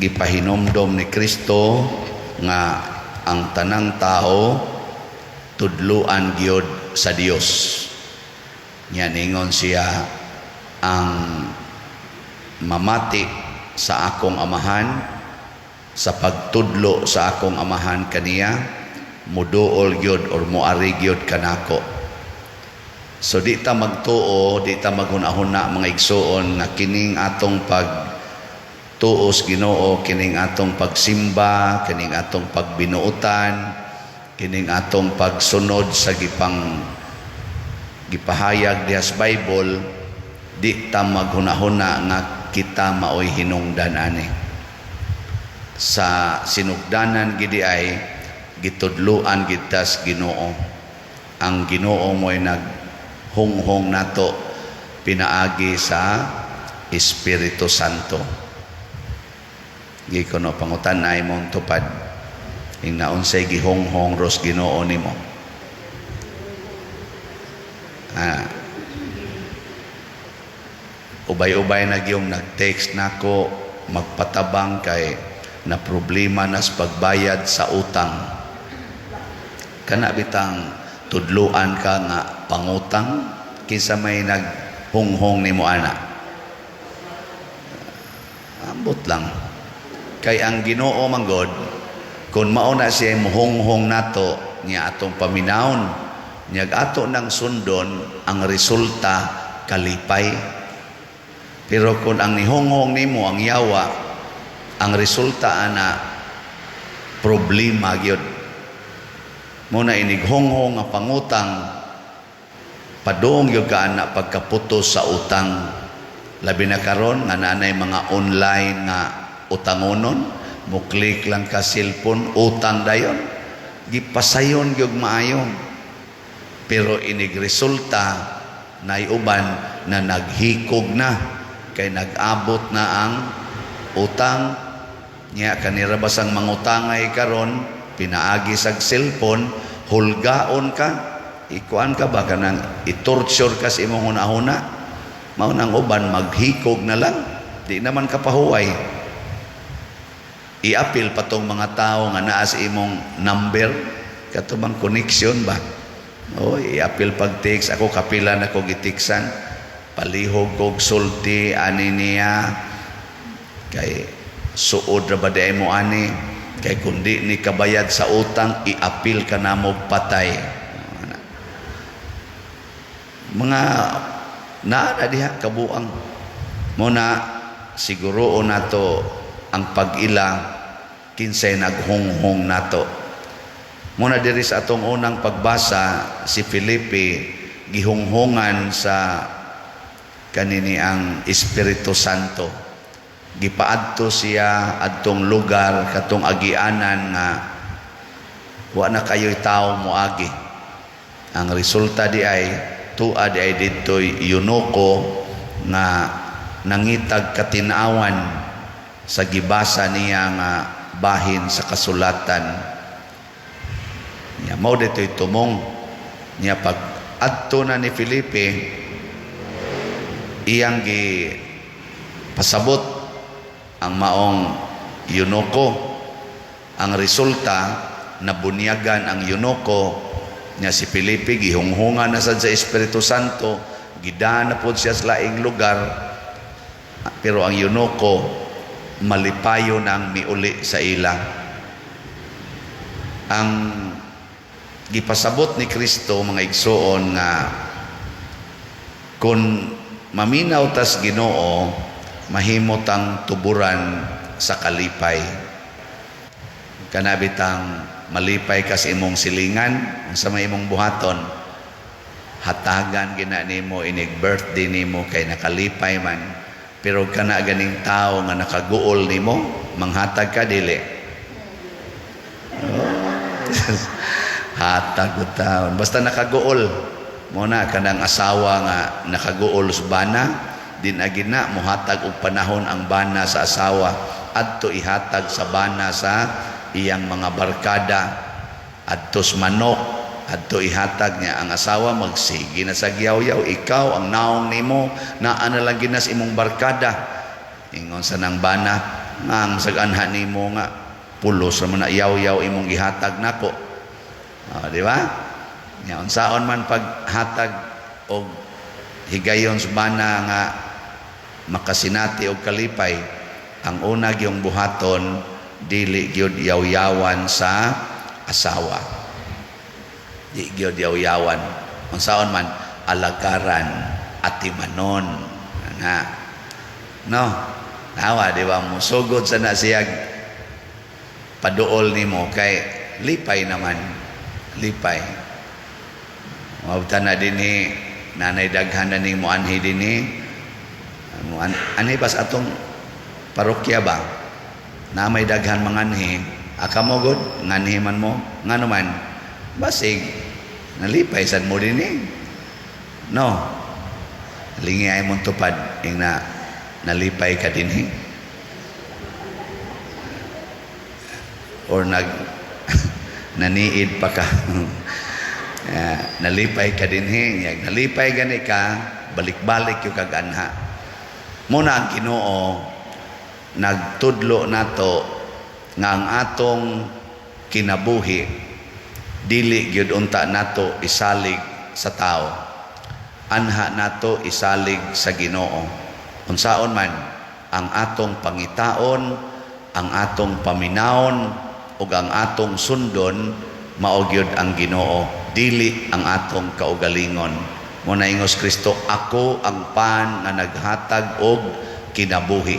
gipahinomdom ni Kristo nga ang tanang tao tudluan gyud sa Dios. Nya ningon siya, ang mamati sa akong amahan, sa pagtudlo sa akong amahan kaniya, muduol gyud or muari gyud kanako. So di ta magtuo, di ta maghunahuna mga igsoon nga kining atong pagtuos Ginoo, kining atong pagsimba, kining atong pagbinuotan, kining atong pagsunod sa gipahayag diha sa Bible, di ta maghunahuna nga kita maoy hinungdan ani. Sa sinugdanan gidi ay gitudluan kita sa Ginoo. Ang Ginoo mo'y naghunghong nato pinaagi sa Espiritu Santo. Gikono pangutan-ay mong tupad ing naunsay gihonghong ros Ginoo nimo. Ubay-ubay na gyung nag-text nako magpatabang kay na problema nas pagbayad sa utang. Kana bitang tudluan ka nga pangutang kinsa may naghunghong nimo ana. Ambot lang. Kay ang Ginoo manggod kun mao na siya muhunghong nato niya atong paminawon, niya ato nang sundon ang resulta kalipay. Pero kung ang nihunghong nimo ang yawa, ang resulta ana problema gyud. Muna inighonghong nga pangutang padung gyud ka ana pagkaputos sa utang. Labi na karon nga nanay mga online nga utangonon, mo click lang ka cellphone utang dayon. Gipasayon gyud maayo. Pero inig resulta nay uban na naghikog na kay nag-abot na ang utang niya kanira basang mangutangay karon pinaagi sa cellphone, hulgaon ka, ikuan ka ba kanang itorture ka sa imong hunahuna, mao nang uban maghikog na lang, di naman kapahuway. Iapil pa tong mga tao nga naa sa imong number katubang connection ba, o iapil pag text ako kapila na ko gitiksan, palihog kog sulti ani niya kay suod ra ba di mo ani, kay kundi ni kabayad sa utang iapil ka na mo patay. Mga naa diha kabuang muna siguro nato ang pag-ila kinsay naghunghong nato. Muna diri sa atong unang pagbasa si Filipe gihunghongan sa kanini ang Espiritu Santo. Gipaadto siya adtong lugar katong agianan nga wa na kayo'y tao moagi. Ang resulta di ay tuad ay dito'y yunoko nga nangitag katinawan sa gibasa niya nga bahin sa kasulatan. Niya mao dito'y tumong niya pag adto na ni Filipe iyang gi pasabot ang maong yunoko. Ang resulta nabunyagan ang yunoko niya si Filipe, gihunghungan na sad sa Espiritu Santo, gidaan na po siya sa laing lugar, pero ang yunoko malipayo nang miuli sa ila. Ang gipasabot ni Kristo mga igsoon nga kung maminaw tas Ginoo, mahimot ang tuburan sa kalipay. Kanabitang malipay ka sa imong silingan, sa may imong buhaton, hatagan gina nimo inig birthday nimo kay nakalipay man. Pero kana ganing tao nga nakaguol nimo, manghatag ka dili. Hatag ko taon. Basta nakaguol. Muna kanang asawa nga nakaguol sa bana, din agina muhatag og panahon ang bana sa asawa adto ihatag sa bana sa iyang mga barkada, adto sa manok, adto ihatag niya ang asawa, magsige na sa giyaw-yaw, ikaw ang naong nimo naa na lang ginas imong barkada. Ingon sa nang bana, ang saganha nimo nga pulos ra man na yaw-yaw imong gihatag nako. Di ba? Nya unsaon man paghatag og higayon sa bana nga makasinati og kalipay, ang una gyung buhaton dili gyud yaw-yawan sa asawa. Di gyud yaw-yawan. Unsaon man alagaran atimanon nga. No. Nawa di ba mo sugod sa nasiyag paduol nimo kay lipay naman. Lipay. Mabta na dinhi nanay daghan na ning mo anhi dinhi. Anhi pas atong parokya ba? Na may daghan manganhi, aka mo gud nganhi man mo ngano man basig nalipay sad mo dinhi. No. Lingi ay mong tupad ing nalipay ka dinhi. Or naniid pa ka. Nalipay ka dinhi. Nalipay gani ka, balik-balik yung kaganha. Muna ang Ginoo nagtudlo nato nga ang atong kinabuhi dili gyud unta nato isalig sa tao. Anha nato isalig sa Ginoo. Unsaon man ang atong pangitaon, ang atong paminawon ug ang atong sundon mao gyud ang Ginoo, dili ang atong kaugalingon. Muna ingos Kristo, ako ang pan nga naghatag og kinabuhi.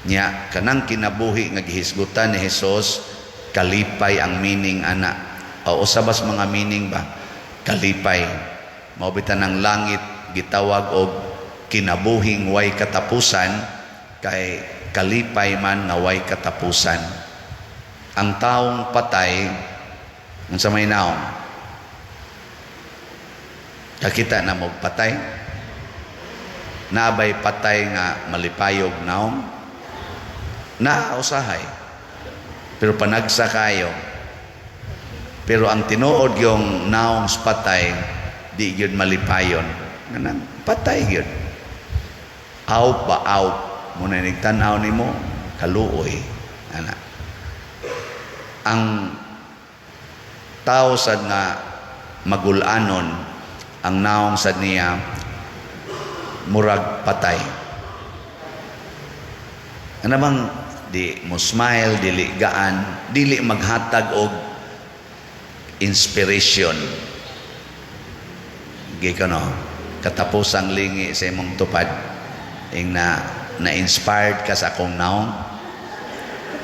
Nya kanang kinabuhi nga gihisgutan ni Hesus, kalipay ang meaning ana. O usabas mga meaning ba? Kalipay. Mao bitan ang langit gitawag og kinabuhing way katapusan, kay kalipay man nga way katapusan. Ang taong patay unsa may naong kakita na mo patay, nabay patay nga malipayog naong na usahay pero panagsa kayo, pero ang tinuod yung naong patay di gyud malipayon nang patay gyud. Aw ba aw muna nigtan-aw nimo kaluoy ana. Ang tao sad nga magulanon ang naong sad niya murag patay. Ano bang di mo smile, dili gaan, dili maghatag og inspiration. Gikano katapusang lingi sa imong tupad ing na-inspired ka sa akong naong.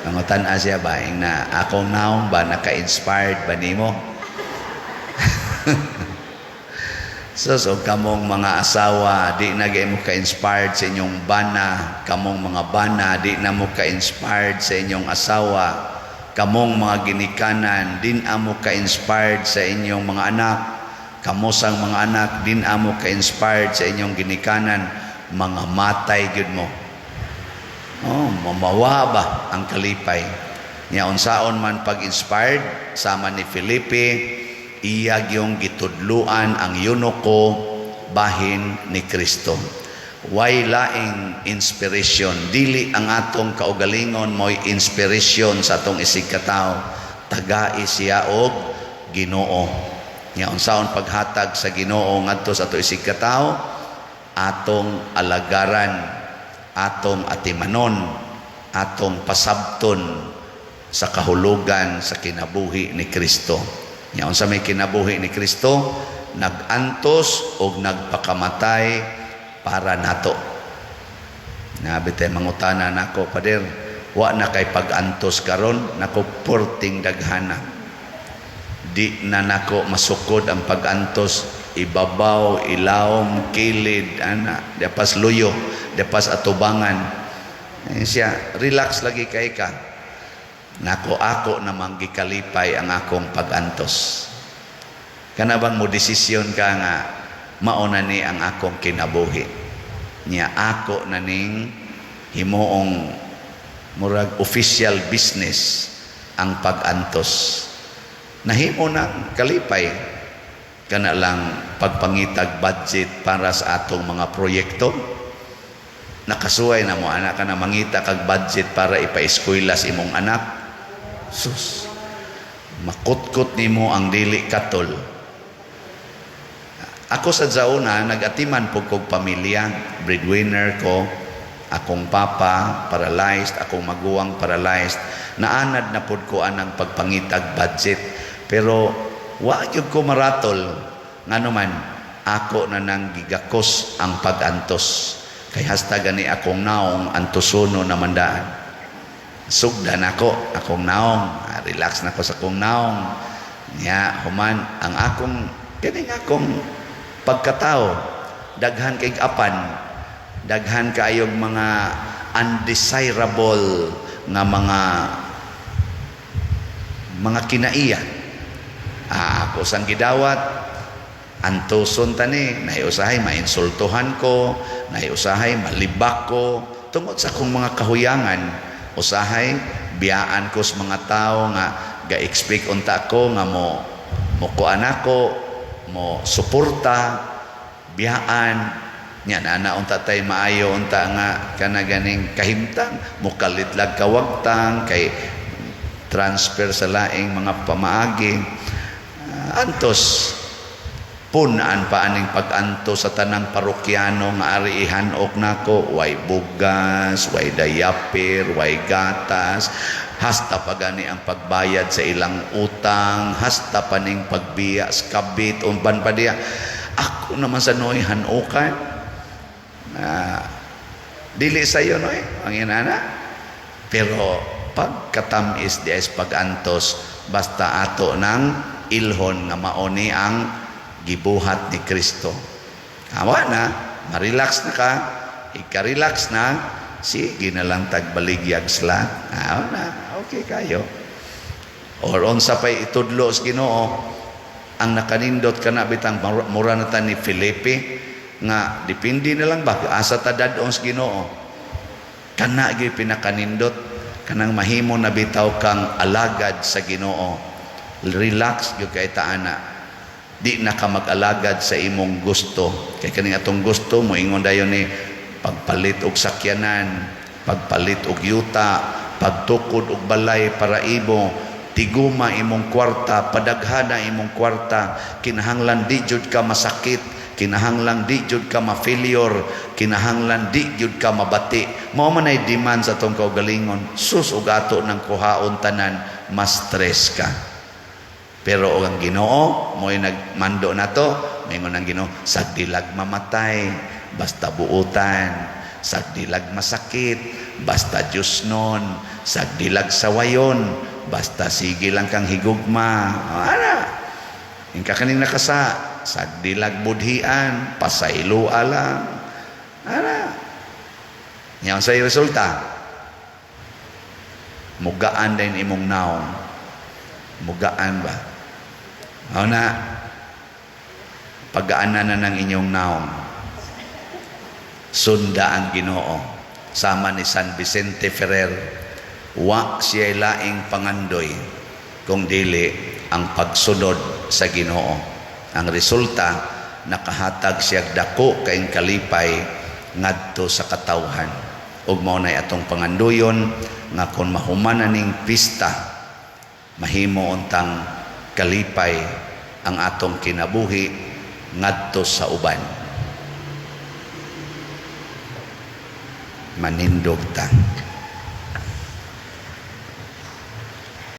Ang tan-a siya ba ing na akong naong ba naka-inspired ba nimo? So kamong mga asawa di na mo ka-inspired sa inyong bana, kamong mga bana di na mo ka-inspired sa inyong asawa, kamong mga ginikanan din amo ka-inspired sa inyong mga anak, kamusang mga anak din amo ka-inspired sa inyong ginikanan, mga matay gyud mo. Oh, mamawa ba ang kalipay? Nya unsaon man pag-inspired sama ni Felipe, iya gyung gitudluan ang yunoko bahin ni Kristo. Way laing inspiration, dili ang atong kaugalingon mo'y inspiration sa atong isig katao, tagai siya og Ginoo. Nya unsaon paghatag sa Ginoo ngadto sa ato isig katao, atong alagaran, atong atimanon, atong pasabton sa kahulugan sa kinabuhi ni Kristo. Nya unsa may kinabuhi ni Kristo, nagantos og nagpakamatay para nato. Nabitay mangutana nako, pader, wa na kay pag-antos karon, nako porting daghana. Di na nako masukod ang pag-antos, ibabaw, ilawom, kilid, ana, dapas luyo, dapas atubangan. Siya, relax lagi kay ka. Nako ako namang gikalipay ang akong pag-antos. Kana bang mo desisyon ka nga mauna ni ang akong kinabuhi. Nya ako na ning himuong murag official business ang pag-antos. Nahimo na kalipay kana lang pagpangitag budget para sa atong mga proyekto. nakasuway na mo anak ka na mangita kag budget para ipa-eskwela sa imong anak. Sus, makutkot nimo ang dili katol. Ako sa zauna nagatiman pug kog pamilya, breadwinner ko, akong papa paralyzed, akong maguwang paralyzed, naanad na pud ko anang pagpangitag budget, pero wa gyud ko maratol nganuman ako na nang gigakos ang pag-antos. Kay hasta gani akong naong antosono na mandaan. Sugdan ako, akong naong. Relax na ko sa akong naong. Nya, human, ang akong, kining akong pagkatao, daghan kay apan, daghan kaayog mga undesirable nga mga kinaiya. Ako sang gidawat, antuson tani, naiusahay mainsultuhan ko, naiusahay malibak ko, tungod sa akong mga kahuyangan, usahay, biyaan ko sa mga tao nga, ga-expect unta ko nga mo kuan ako, mo suporta, biyaan, nya na unta tay maayo unta nga kana ganing kahimtang, mo kalitlag kawagtang, kay transfer sa laing mga pamaagi, antos, punaan pa aning pag-anto sa tanang parokyano nga ari ihanok nako, way bugas, way dayapir, way gatas, hasta pa gani ang pagbayad sa ilang utang, hasta pa ning pagbiya sa kabit, umban pa diya. Ako naman sa noy hanukan, dili sayo noy, ang inana. Pero pagkatamis di ay pag-antos, basta ato ng ilhon nga maoni ang gibuhat ni Kristo. Awa na, ma-relax na ka, ika-relax na, sige na lang tagbaligyag sila. Awa na, okay kayo. Or unsa pa'y itudlo sa Ginoo, ang nakanindot ka na bitang mura na ta ni Felipe, nga dipindi na lang ba, asa ta dadong sa Ginoo. Kana gyud pinakanindot, kanang mahimo na bitaw kang alagad sa Ginoo. Relax gyud kay taana. Di na ka mag-alagad sa imong gusto. Kaya kaning atong gusto mo ingon dayon ni pagpalit og sakyanan, pagpalit og yuta, pagtukod og balay para imo, tiguma imong kwarta, padaghana imong kwarta, kinahanglan di jud ka masakit, kinahanglan di jud ka ma-failure, kinahanglan di jud ka mabati. Mao man ay demand sa atong kaugalingon. Sus og ato nang kuhaon tanan, mas stress ka. Pero ang Ginoo mo'y nagmando na to, mingon ang Ginoo, sagdilag mamatay, basta buutan, sagdilag masakit, basta Diyos nun, sagdilag sawayon, basta sige lang kang higugma. Ano? Yung kakaning nakasa, sagdilag budhian, pasailua lang. Ano? Yan sa'yo resulta. Mugaan din imong naong. Mugaan ba? O na, pagaanan na ng inyong naong. Sunda ang Ginoo. Sama ni San Vicente Ferrer, wa siya'y laing pangandoy, kung dili ang pagsunod sa Ginoo. Ang resulta, nakahatag siyag dako kaing kalipay ngadto sa katawhan. Ug mao nay atong pangandoyon nga kung mahuman ning pista, mahimo untang kalipay ang atong kinabuhi ngadto sa uban. Manindog ta.